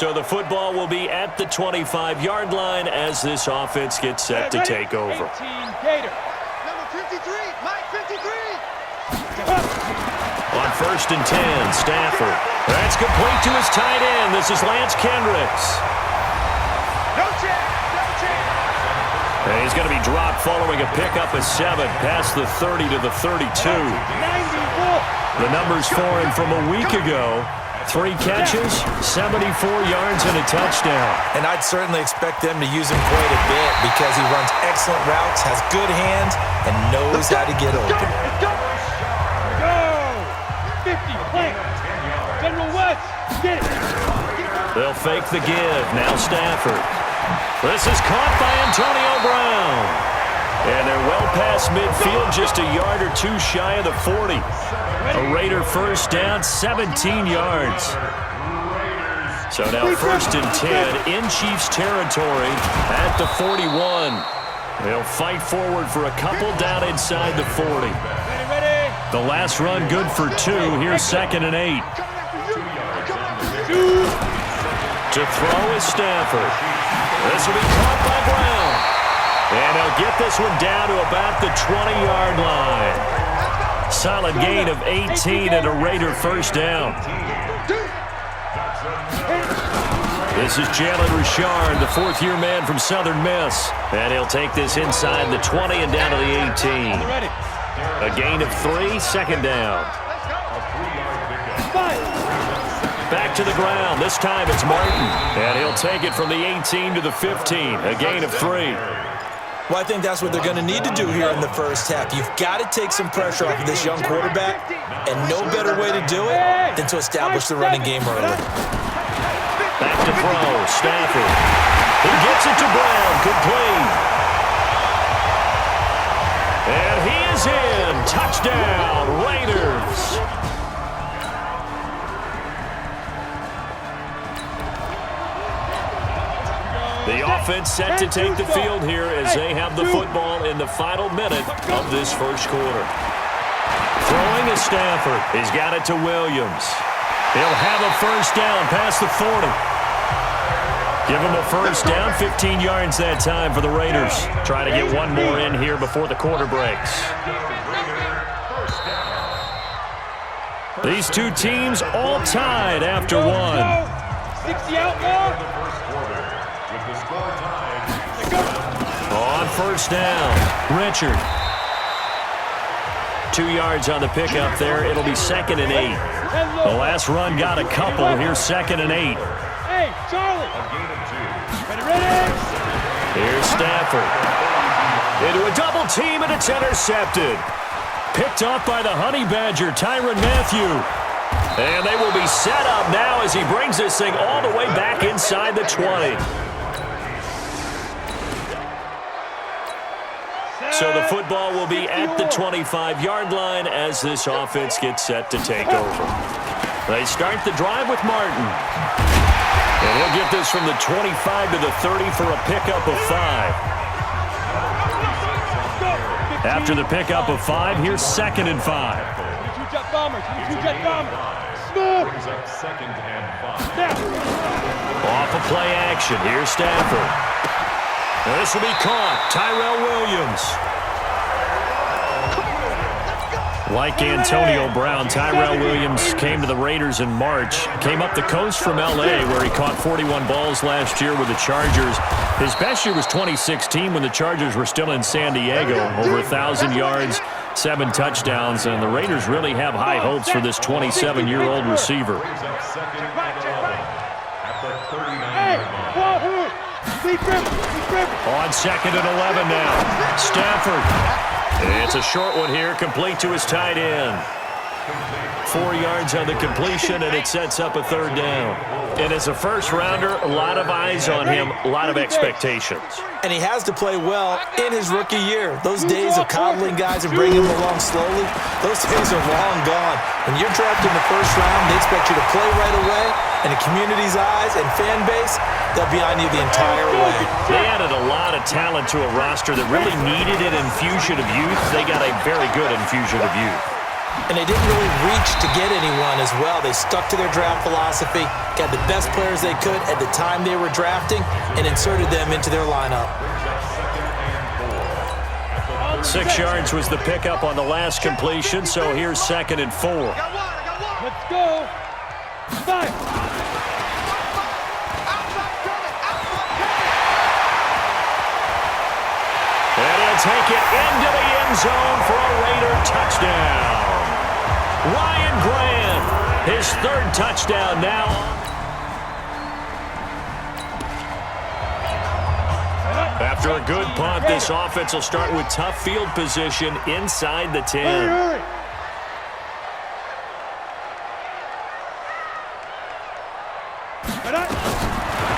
So the football will be at the 25-yard line as this offense gets set to take over. 18, Gator. Number 53, Mike 53. On 1st and 10, Stafford. That's complete to his tight end. This is Lance Kendricks. No chance, no chance. And he's going to be dropped following a pickup of 7 past the 30 to the 32. 94. The numbers for him from a week ago. 3 catches, 74 yards, and a touchdown. And I'd certainly expect them to use him quite a bit because he runs excellent routes, has good hands, and knows how to get open. Go! 50, play. General West, get it. They'll fake the give. Now Stafford. This is caught by Antonio Brown. And they're well past midfield, just a yard or 2 shy of the 40. A Raider first down, 17 yards. So now 1st and 10 in Chiefs territory at the 41. They'll fight forward for a couple down inside the 40. The last run good for 2. Here's 2nd and 8. To throw is Stafford. This will be caught by Brown. And he'll get this one down to about the 20-yard line. Solid gain of 18 and a Raider first down. This is Jalen Richard, the 4th-year man from Southern Miss. And he'll take this inside the 20 and down to the 18. A gain of 3, 2nd down. Back to the ground. This time it's Martin. And he'll take it from the 18 to the 15. A gain of 3. Well, I think that's what they're going to need to do here in the first half. You've got to take some pressure off of this young quarterback, and no better way to do it than to establish the running game early. Back to throw, Stafford. He gets it to Brown, complete. And he is in. Touchdown, Raiders. The offense set to take the field here as they have the football in the final minute of this first quarter. Throwing is Stafford. He's got it to Williams. He'll have a first down past the 40. Give him a first down, 15 yards that time for the Raiders. Try to get one more in here before the quarter breaks. These two teams all tied after one. 60 outlaw. On first down, Richard. 2 yards on the pickup there. It'll be 2nd and 8. The last run got a couple. Here's 2nd and 8. Hey, Charlie. Ready? Here's Stafford. Into a double team, and it's intercepted. Picked off by the Honey Badger, Tyrann Mathieu. And they will be set up now as he brings this thing all the way back inside the 20. So the football will be at the 25-yard line as this offense gets set to take over. They start the drive with Martin. And he'll get this from the 25 to the 30 for a pickup of 5. After the pickup of 5, here's 2nd and 5. 22-jet bomber, 22-jet bomber. Smooth. Off of play action, here's Stafford. Now this will be caught. Tyrell Williams. Like Antonio Brown, Tyrell Williams came to the Raiders in March. Came up the coast from L.A. where he caught 41 balls last year with the Chargers. His best year was 2016 when the Chargers were still in San Diego. Over 1,000 yards, 7 touchdowns, and the Raiders really have high hopes for this 27-year-old receiver. On 2nd and 11 now. Stafford. It's a short one here, complete to his tight end. 4 yards on the completion, and it sets up a 3rd down. And as a first-rounder, a lot of eyes on him, a lot of expectations. And he has to play well in his rookie year. Those days of coddling guys and bringing them along slowly, those days are long gone. When you're drafted in the first round, they expect you to play right away. And the community's eyes and fan base, they'll be on you the entire way. They added a lot of talent to a roster that really needed an infusion of youth. They got a very good infusion of youth. And they didn't really reach to get anyone as well. They stuck to their draft philosophy, got the best players they could at the time they were drafting, and inserted them into their lineup. 6 yards was the pickup on the last completion, so here's 2nd and 4. Let's go. 5. And he'll take it into the end zone for a Raider touchdown. Ryan Grant, his 3rd touchdown now. After a good punt, this offense will start with tough field position inside the 10. Hurry.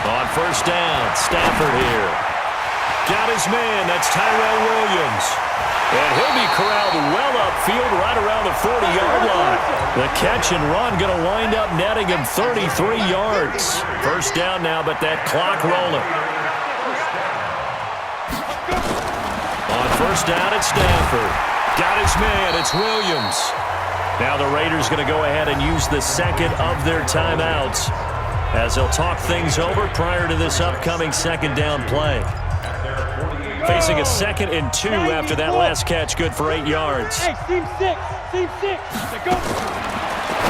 On 1st down, Stafford here. Got his man, that's Tyrell Williams. And he'll be corralled well upfield right around the 40-yard line. The catch and run going to wind up netting him 33 yards. 1st down now, but that clock rolling. On 1st down, it's Stafford. Got his man, it's Williams. Now the Raiders going to go ahead and use the 2nd of their timeouts as they'll talk things over prior to this upcoming 2nd down play. Facing a 2nd and 2 after that last catch, good for 8 yards. Hey, team 6. Team 6. Go.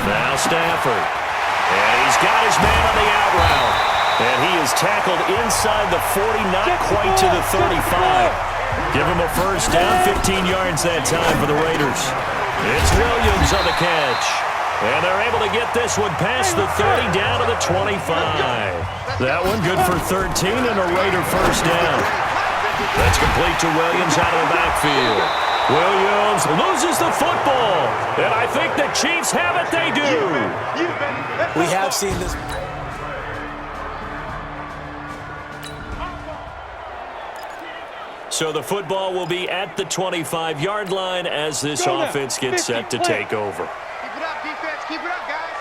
Now Stafford. And he's got his man on the out route. And he is tackled inside the 40, not quite to the 35. Give him a 1st down, 15 yards that time for the Raiders. It's Williams on the catch. And they're able to get this one past the 30 down to the 25. That one good for 13 and a Raider 1st down. That's complete to Williams out of the backfield. Williams loses the football. And I think the Chiefs have it. They do. We have seen this. So the football will be at the 25-yard line as this offense gets set to take over. Keep it up, defense. Keep it up, guys.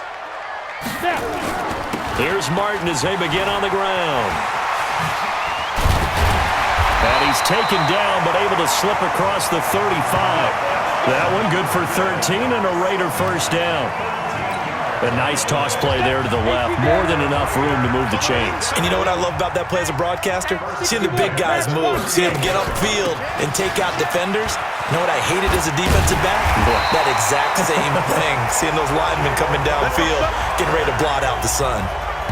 Here's Martin as they begin on the ground. And he's taken down but able to slip across the 35. That one good for 13 and a Raider 1st down. A nice toss play there to the left. More than enough room to move the chains. And you know what I love about that play as a broadcaster? Seeing the big guys move. Seeing them get upfield and take out defenders. You know what I hated as a defensive back? That exact same thing. Seeing those linemen coming downfield, getting ready to blot out the sun.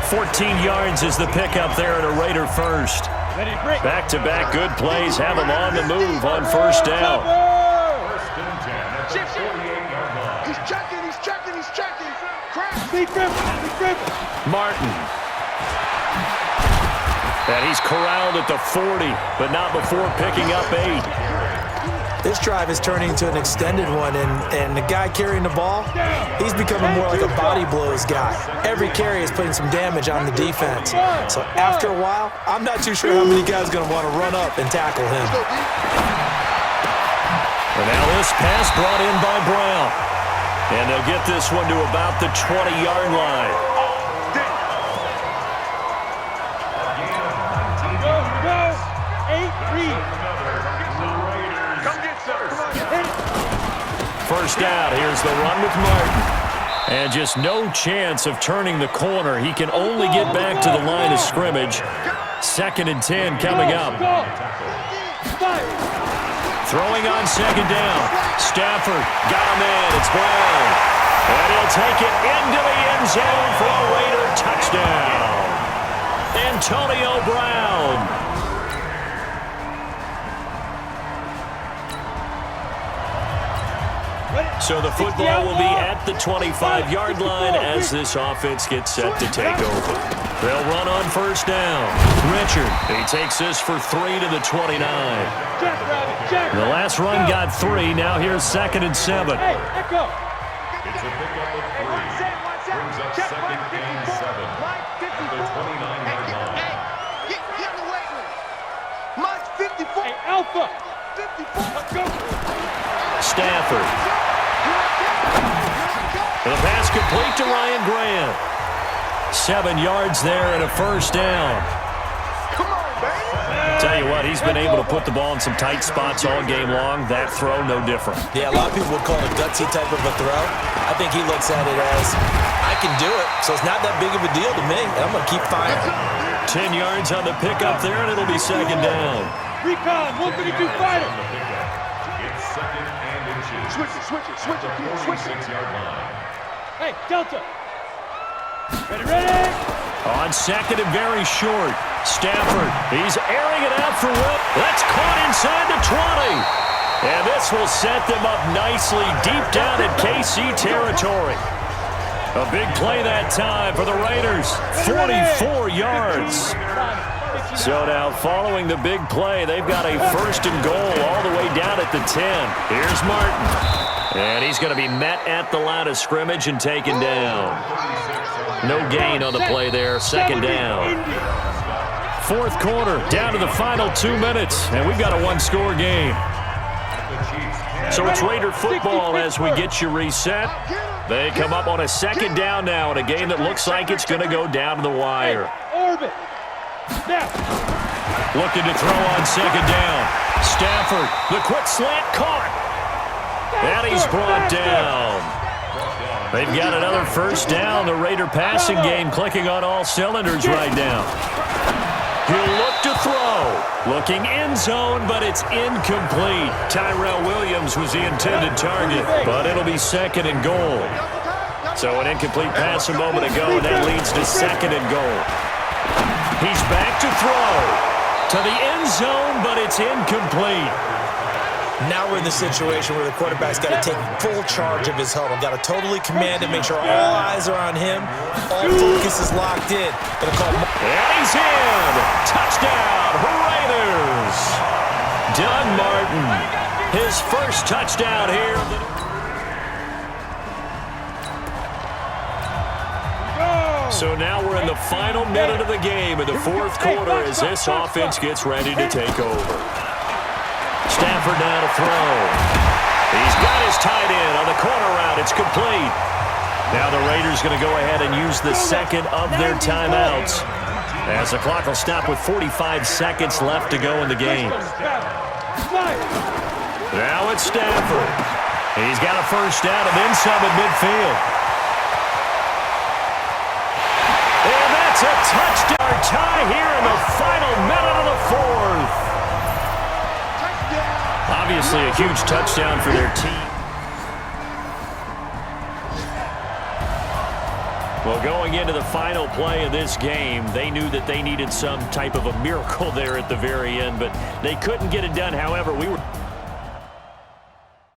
14 yards is the pickup there at a Raider 1st. Back-to-back good plays have him on the move on 1st down. He's checking. He's checking. He's checking. Martin. And he's corralled at the 40, but not before picking up 8. This drive is turning into an extended one, and the guy carrying the ball, he's becoming more like a body blows guy. Every carry is putting some damage on the defense. So after a while, I'm not too sure how many guys are going to want to run up and tackle him. And now this pass brought in by Brown. And they'll get this one to about the 20-yard line. Go. 8-3. 1st down. Here's the run with Martin. And just no chance of turning the corner. He can only get back to the line of scrimmage. 2nd and 10 coming up. Throwing on 2nd down. Stafford got him in. It's Brown. And he'll take it into the end zone for a Raider touchdown. Antonio Brown. So the football will be at the 25-yard line as this offense gets set to take over. They'll run on 1st down. Richard, he takes this for 3 to the 29. The last run got 3. Now here's 2nd and 7. Hey, echo. It's a pickup of 3. Brings up 2nd and 7. To the 29-yard line. Hey, get away with it. Mine's 54. Hey, Alpha. 54. Let's go. Stafford. The pass complete to Ryan Grant. 7 yards there and a 1st down. Come on, baby. Tell you what, he's been able to put the ball in some tight spots all game long. That throw, no different. Yeah, a lot of people would call it a gutsy type of a throw. I think he looks at it as, I can do it, so it's not that big of a deal to me, and I'm going to keep firing. 10 yards on the pickup there, and it'll be second down. Recon, 152 fighter. It's second and inches. Switch it. 46-yard line. Hey, Delta. Ready. On second and very short. Stafford, he's airing it out for Will. That's caught inside the 20. And this will set them up nicely deep down in KC territory. A big play that time for the Raiders. 44 yards. So now following the big play, they've got a first and goal all the way down at the 10. Here's Martin. And he's going to be met at the line of scrimmage and taken down. No gain on the play there. Second down. Fourth quarter, down to the final 2 minutes, and we've got a one-score game. So it's Raider football as we get you reset. They come up on a second down now in a game that looks like it's going to go down to the wire. Orbit. Now. Looking to throw on second down. Stafford, the quick slant caught. And he's brought down. They've got another first down. The Raider passing game clicking on all cylinders right now. He'll look to throw. Looking end zone, but it's incomplete. Tyrell Williams was the intended target, but it'll be second and goal. So an incomplete pass a moment ago, and that leads to second and goal. He's back to throw. To the end zone, but it's incomplete. Now we're in the situation where the quarterback's got to take full charge of his huddle. Got to totally command it, make sure all eyes are on him. All focus is locked in. Gonna call. And he's in. Touchdown, Raiders. Doug Martin, his first touchdown here. So now we're in the final minute of the game in the fourth quarter as this offense gets ready to take over. Stafford now to throw. He's got his tight end on the corner route. It's complete. Now the Raiders going to go ahead and use the second of their timeouts as the clock will stop with 45 seconds left to go in the game. Now it's Stafford. He's got a first down and then some at midfield. And that's a touchdown tie here in the final minute of the fourth. Obviously a huge touchdown for their team. Well, going into the final play of this game, they knew that they needed some type of a miracle there at the very end, but they couldn't get it done. However, we were